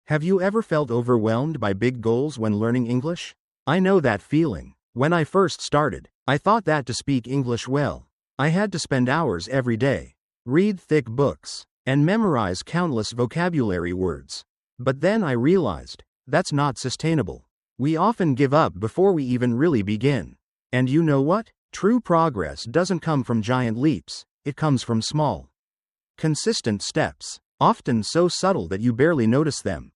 Have you ever felt overwhelmed by big goals when learning English? I know that feeling. When I first started, I thought that to speak English well, I had to spend hours every day, read thick books, and memorize countless vocabulary words. But then I realized, that's not sustainable. We often give up before we even really begin. And you know what? True progress doesn't come from giant leaps, it comes from small, consistent steps, often so subtle that you barely notice them.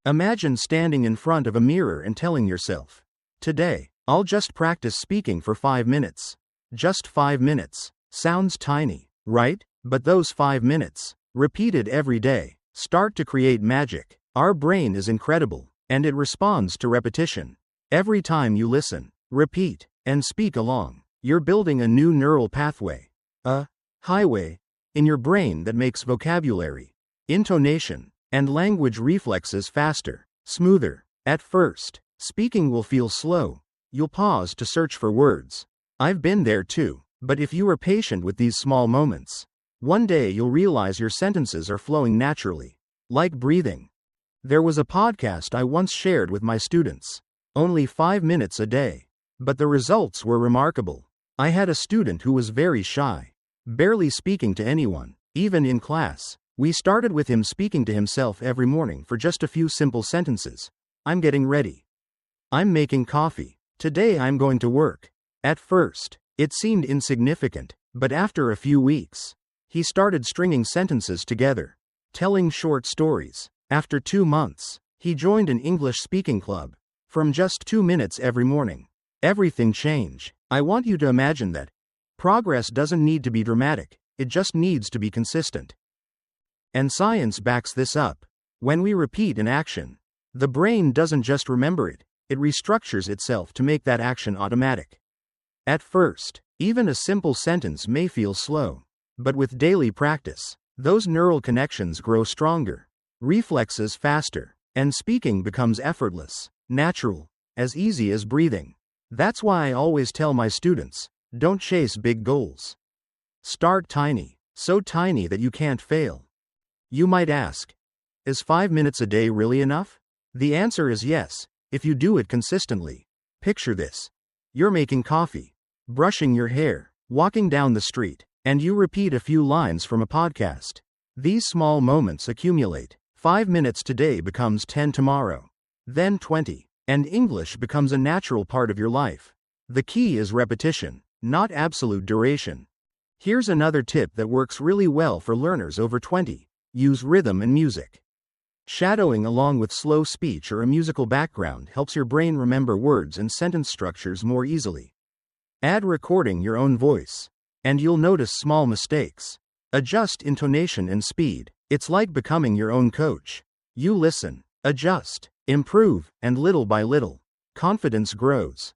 Imagine standing in front of a mirror and telling yourself, "Today, I'll just practice speaking for 5 minutes." Just 5 minutes. Sounds tiny, right? But those 5 minutes, repeated every day, start to create magic. Our brain is incredible, and it responds to repetition. Every time you listen, repeat, and speak along, you're building a new neural pathway, a highway, in your brain that makes vocabulary, intonation, and language reflexes faster, smoother. At first, speaking will feel slow. You'll pause to search for words. I've been there too, but if you are patient with these small moments, one day you'll realize your sentences are flowing naturally, like breathing. There was a podcast I once shared with my students, only 5 minutes a day, but the results were remarkable. I had a student who was very shy, barely speaking to anyone, even in class. We started with him speaking to himself every morning for just a few simple sentences. I'm getting ready. I'm making coffee. Today I'm going to work. At first, it seemed insignificant, but after a few weeks, he started stringing sentences together, telling short stories. After 2 months, he joined an English speaking club. From just 2 minutes every morning, everything changed. I want you to imagine that progress doesn't need to be dramatic, it just needs to be consistent. And science backs this up. When we repeat an action, the brain doesn't just remember it, it restructures itself to make that action automatic. At first, even a simple sentence may feel slow, but with daily practice, those neural connections grow stronger, reflexes faster, and speaking becomes effortless, natural, as easy as breathing. That's why I always tell my students, don't chase big goals. Start tiny, so tiny that you can't fail. You might ask, is 5 minutes a day really enough? The answer is yes, if you do it consistently. Picture this. You're making coffee, brushing your hair, walking down the street, and you repeat a few lines from a podcast. These small moments accumulate. 5 minutes today becomes 10 tomorrow, then 20, and English becomes a natural part of your life. The key is repetition, not absolute duration. Here's another tip that works really well for learners over 20. Use rhythm and music. Shadowing along with slow speech or a musical background helps your brain remember words and sentence structures more easily. Add recording your own voice, and you'll notice small mistakes. Adjust intonation and speed. It's like becoming your own coach. You listen, adjust, improve, and little by little, confidence grows.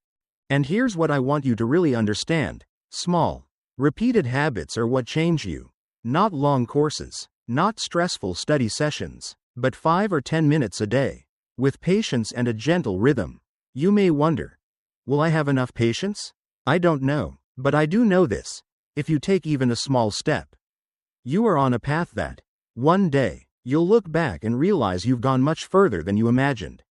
And here's what I want you to really understand. Small, repeated habits are what change you. Not long courses, not stressful study sessions, but 5 or 10 minutes a day, with patience and a gentle rhythm. You may wonder, will I have enough patience? I don't know, but I do know this. If you take even a small step, you are on a path that, one day, you'll look back and realize you've gone much further than you imagined.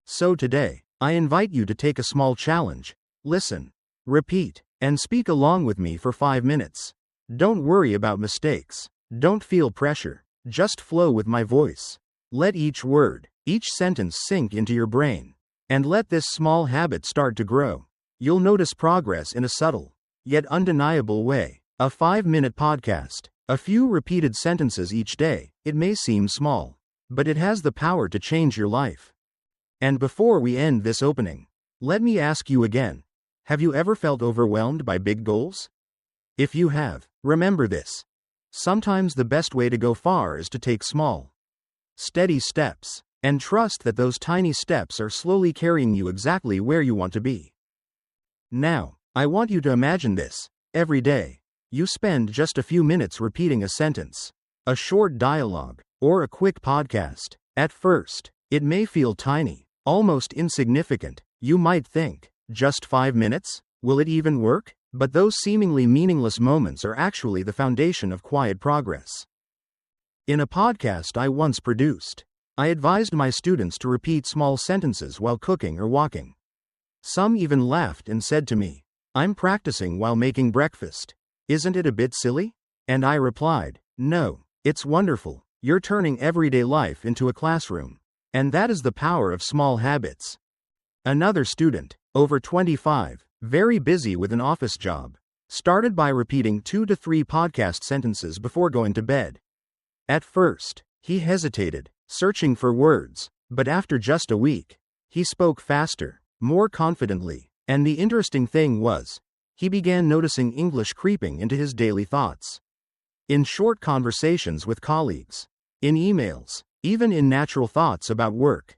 So today, I invite you to take a small challenge. Listen, repeat, and speak along with me for 5 minutes. Don't worry about mistakes. Don't feel pressure. Just flow with my voice. Let each word, each sentence sink into your brain. And let this small habit start to grow. You'll notice progress in a subtle, yet undeniable way. A 5-minute podcast, a few repeated sentences each day. It may seem small, but it has the power to change your life. And before we end this opening, let me ask you again. Have you ever felt overwhelmed by big goals? If you have, remember this. Sometimes the best way to go far is to take small, steady steps, and trust that those tiny steps are slowly carrying you exactly where you want to be. Now, I want you to imagine this. Every day, you spend just a few minutes repeating a sentence, a short dialogue, or a quick podcast. At first, it may feel tiny, almost insignificant. You might think, just 5 minutes? Will it even work? But those seemingly meaningless moments are actually the foundation of quiet progress. In a podcast I once produced, I advised my students to repeat small sentences while cooking or walking. Some even laughed and said to me, "I'm practicing while making breakfast. Isn't it a bit silly?" And I replied, "No, it's wonderful. You're turning everyday life into a classroom. And that is the power of small habits." Another student, over 25, very busy with an office job, started by repeating 2 to 3 podcast sentences before going to bed. At first, he hesitated, searching for words, but after just a week, he spoke faster, more confidently, and the interesting thing was, he began noticing English creeping into his daily thoughts. In short conversations with colleagues, in emails, even in natural thoughts about work.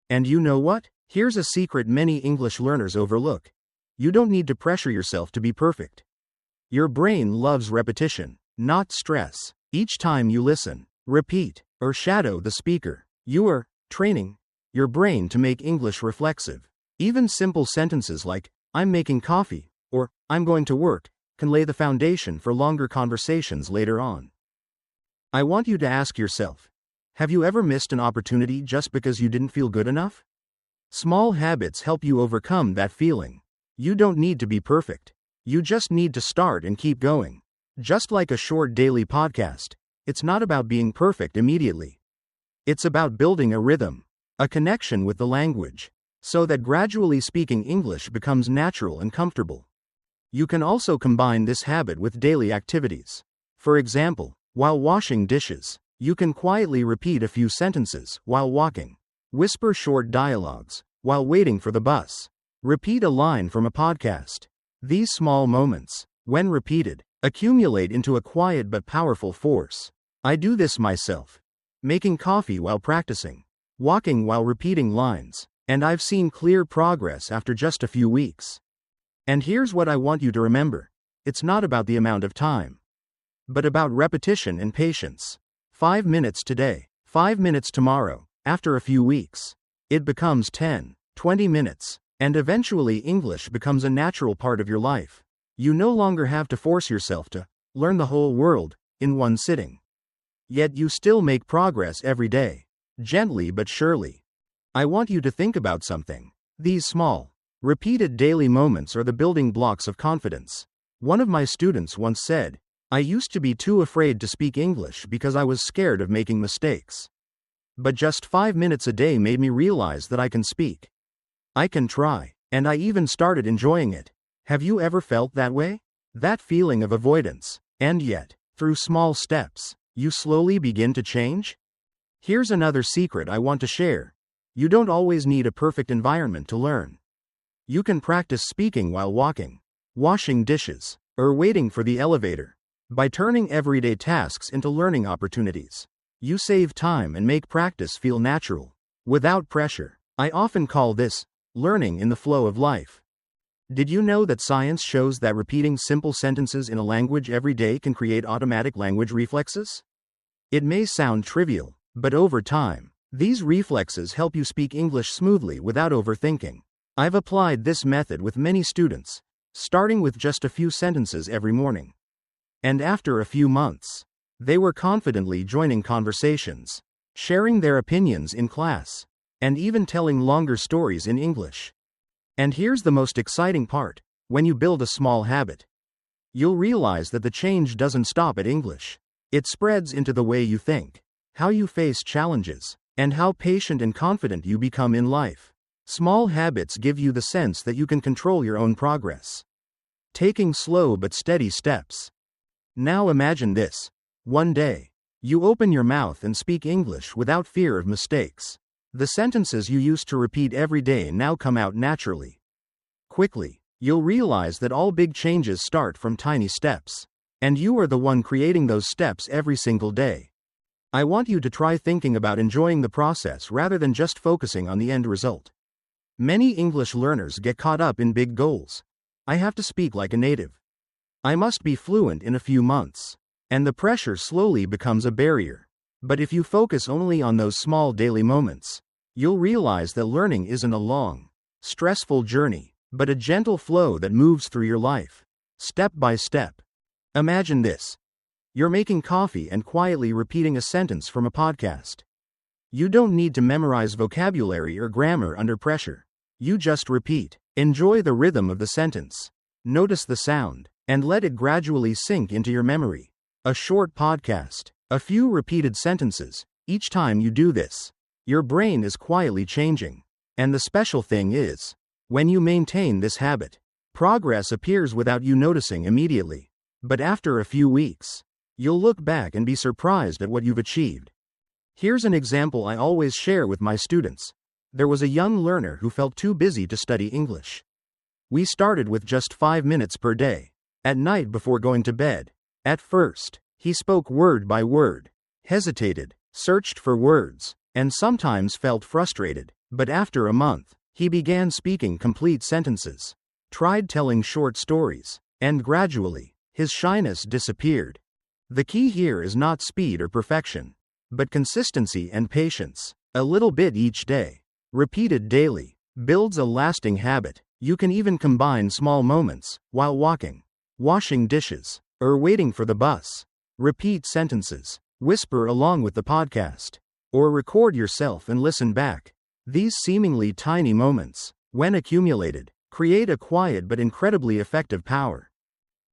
And you know what? Here's a secret many English learners overlook. You don't need to pressure yourself to be perfect. Your brain loves repetition, not stress. Each time you listen, repeat, or shadow the speaker, you are training your brain to make English reflexive. Even simple sentences like, "I'm making coffee," or "I'm going to work," can lay the foundation for longer conversations later on. I want you to ask yourself, have you ever missed an opportunity just because you didn't feel good enough? Small habits help you overcome that feeling. You don't need to be perfect. You just need to start and keep going. Just like a short daily podcast, it's not about being perfect immediately. It's about building a rhythm, a connection with the language, so that gradually speaking English becomes natural and comfortable. You can also combine this habit with daily activities. For example, while washing dishes, you can quietly repeat a few sentences while walking. Whisper short dialogues while waiting for the bus. Repeat a line from a podcast. These small moments, when repeated, accumulate into a quiet but powerful force. I do this myself. Making coffee while practicing, walking while repeating lines, and I've seen clear progress after just a few weeks. And here's what I want you to remember. It's not about the amount of time, but about repetition and patience. 5 minutes today, 5 minutes tomorrow. After a few weeks, it becomes 10, 20 minutes, and eventually English becomes a natural part of your life. You no longer have to force yourself to learn the whole world in one sitting. Yet you still make progress every day, gently but surely. I want you to think about something. These small, repeated daily moments are the building blocks of confidence. One of my students once said, "I used to be too afraid to speak English because I was scared of making mistakes. But just 5 minutes a day made me realize that I can speak. I can try, and I even started enjoying it." Have you ever felt that way? That feeling of avoidance, and yet, through small steps, you slowly begin to change? Here's another secret I want to share. You don't always need a perfect environment to learn. You can practice speaking while walking, washing dishes, or waiting for the elevator. By turning everyday tasks into learning opportunities, you save time and make practice feel natural, without pressure. I often call this learning in the flow of life. Did you know that science shows that repeating simple sentences in a language every day can create automatic language reflexes? It may sound trivial, but over time, these reflexes help you speak English smoothly without overthinking. I've applied this method with many students, starting with just a few sentences every morning. And after a few months, they were confidently joining conversations, sharing their opinions in class, and even telling longer stories in English. And here's the most exciting part. When you build a small habit, you'll realize that the change doesn't stop at English. It spreads into the way you think, how you face challenges, and how patient and confident you become in life. Small habits give you the sense that you can control your own progress, taking slow but steady steps. Now imagine this. One day, you open your mouth and speak English without fear of mistakes. The sentences you used to repeat every day now come out naturally. Quickly, you'll realize that all big changes start from tiny steps, and you are the one creating those steps every single day. I want you to try thinking about enjoying the process rather than just focusing on the end result. Many English learners get caught up in big goals. I have to speak like a native. I must be fluent in a few months. And the pressure slowly becomes a barrier. But if you focus only on those small daily moments, you'll realize that learning isn't a long, stressful journey, but a gentle flow that moves through your life, step by step. Imagine this. You're making coffee and quietly repeating a sentence from a podcast. You don't need to memorize vocabulary or grammar under pressure. You just repeat. Enjoy the rhythm of the sentence. Notice the sound, and let it gradually sink into your memory. A short podcast, a few repeated sentences. Each time you do this, your brain is quietly changing. And the special thing is, when you maintain this habit, progress appears without you noticing immediately. But after a few weeks, you'll look back and be surprised at what you've achieved. Here's an example I always share with my students. There was a young learner who felt too busy to study English. We started with just 5 minutes per day, at night before going to bed. At first, he spoke word by word, hesitated, searched for words, and sometimes felt frustrated. But after a month, he began speaking complete sentences, tried telling short stories, and gradually, his shyness disappeared. The key here is not speed or perfection, but consistency and patience. A little bit each day, repeated daily, builds a lasting habit. You can even combine small moments, while walking, washing dishes, or waiting for the bus. Repeat sentences, whisper along with the podcast, or record yourself and listen back. These seemingly tiny moments, when accumulated, create a quiet but incredibly effective power.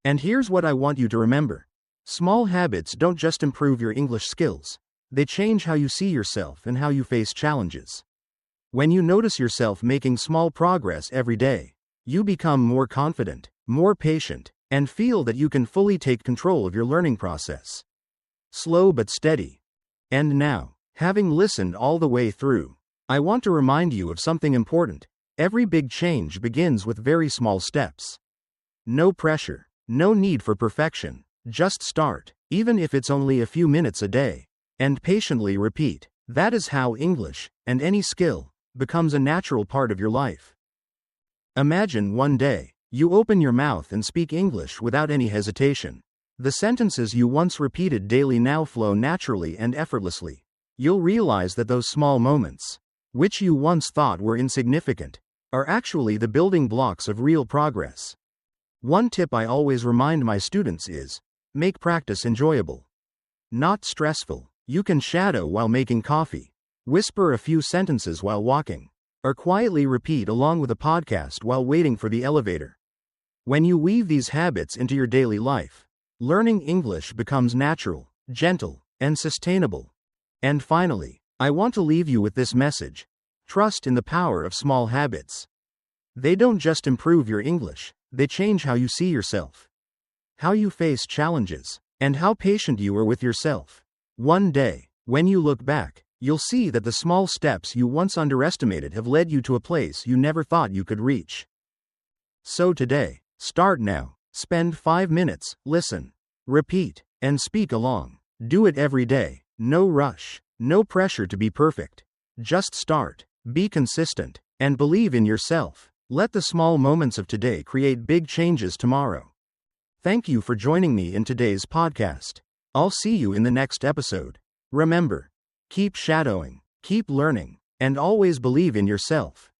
And here's what I want you to remember. Small habits don't just improve your English skills, they change how you see yourself and how you face challenges. When you notice yourself making small progress every day, you become more confident, more patient, and feel that you can fully take control of your learning process. Slow but steady. And now, having listened all the way through, I want to remind you of something important. Every big change begins with very small steps. No pressure, no need for perfection, just start, even if it's only a few minutes a day, and patiently repeat. That is how English, and any skill, becomes a natural part of your life. Imagine one day, you open your mouth and speak English without any hesitation. The sentences you once repeated daily now flow naturally and effortlessly. You'll realize that those small moments, which you once thought were insignificant, are actually the building blocks of real progress. One tip I always remind my students is, make practice enjoyable, not stressful. You can shadow while making coffee, whisper a few sentences while walking, or quietly repeat along with a podcast while waiting for the elevator. When you weave these habits into your daily life, learning English becomes natural, gentle, and sustainable. And finally, I want to leave you with this message. Trust in the power of small habits. They don't just improve your English, they change how you see yourself, how you face challenges, and how patient you are with yourself. One day, when you look back, you'll see that the small steps you once underestimated have led you to a place you never thought you could reach. So today, start now. Spend 5 minutes, listen, repeat, and speak along. Do it every day. No rush, no pressure to be perfect. Just start, be consistent, and believe in yourself. Let the small moments of today create big changes tomorrow. Thank you for joining me in today's podcast. I'll see you in the next episode. Remember, keep shadowing, keep learning, and always believe in yourself.